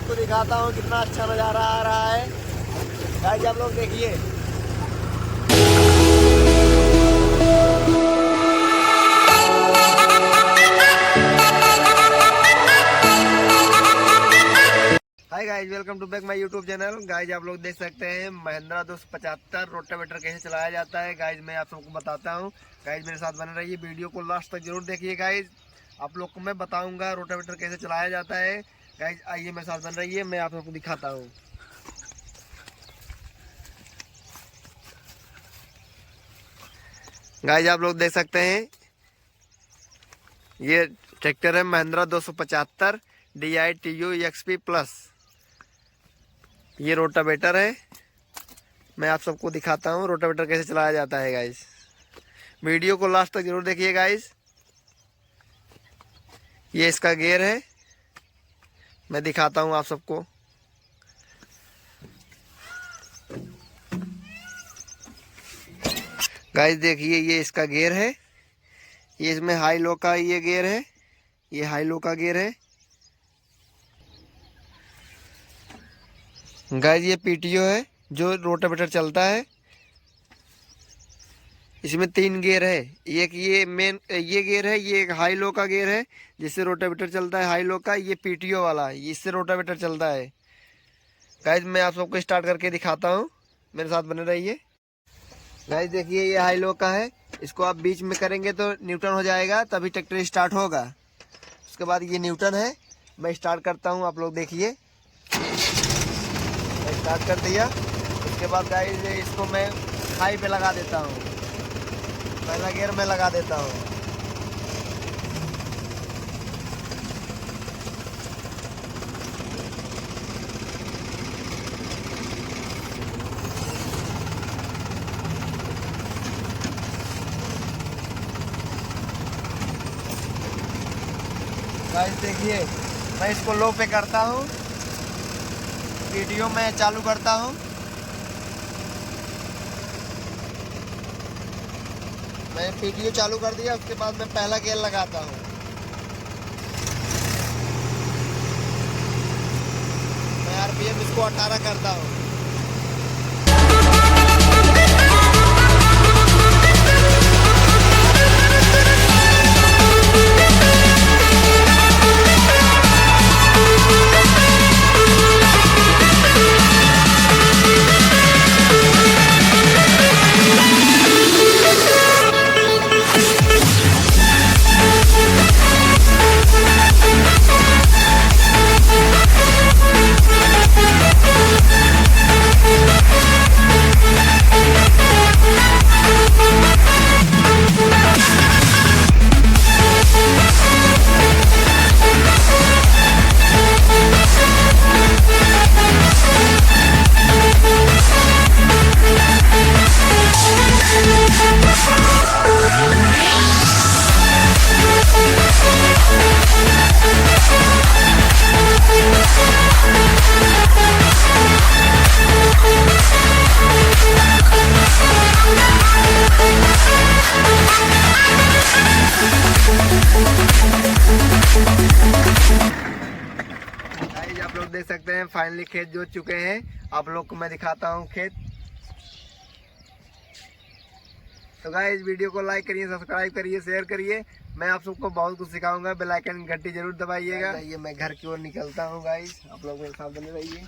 आपको दिखाता हूँ कितना अच्छा नज़ारा आ रहा है। गाइस आप लोग देखिए। Hi guys, welcome to back my YouTube channel. Guys आप लोग देख सकते हैं महिंद्रा 275 रोटावेटर कैसे चलाया जाता है। गाइस मैं आप सबको बताता हूँ। गाइस मेरे साथ बने रहिए, वीडियो को लास्ट तक जरूर देखिए। गाइस आप लोग को मैं बताऊंगा रोटावेटर कैसे चलाया जाता है। गाइस आइए मेरे साथ बन रहिए, मैं आप सबको दिखाता हूँ। गाइस आप लोग देख सकते हैं, ये ट्रैक्टर है Mahindra 275 DI TU XP plus. ये रोटावेटर है, मैं आप सबको दिखाता हूँ रोटावेटर कैसे चलाया जाता है। गाइस वीडियो को लास्ट तक जरूर देखिए। गाइस ये इसका गियर है, मैं दिखाता हूँ आप सबको। गाइस देखिए, ये इसका गियर है। ये इसमें हाई लो का ये गियर है, ये हाई लो का गियर है। गाइस ये PTO है जो रोटावेटर चलता है। इसमें 3 गियर है, एक ये मेन ये गियर है, ये एक हाई लो का गियर है जिससे रोटावेटर चलता है हाई लो का। ये PTO वाला इससे रोटावेटर चलता है। गाइस मैं आप सबको स्टार्ट करके दिखाता हूँ, मेरे साथ बने रहिए। गाइस देखिए, ये हाई लो का है, इसको आप बीच में करेंगे तो न्यूट्रन हो जाएगा, तभी ट्रैक्टर स्टार्ट होगा। उसके बाद ये न्यूट्रन है, मैं स्टार्ट करता हूँ, आप लोग देखिए। मैं स्टार्ट कर दिया। उसके बाद गाइस इसको मैं हाई पे लगा देता हूँ, पहला गियर में लगा देता हूँ। गाइस देखिए, मैं इसको लो पे करता हूँ, वीडियो में चालू करता हूँ। मैं वीडियो चालू कर दिया। उसके बाद मैं पहला गियर लगाता हूँ। मैं RPM इसको 18 करता हूँ। आप लोग देख सकते हैं फाइनली खेत जोत चुके हैं। आप लोग को मैं दिखाता हूँ खेत। तो गाइस वीडियो को लाइक करिए, सब्सक्राइब करिए, शेयर करिए। मैं आप सबको बहुत कुछ सिखाऊंगा। बेल आइकन घंटी जरूर दबाइएगा। ये मैं घर की ओर निकलता हूँ। गाइस आप लोग मेरे साथ बने रहिए।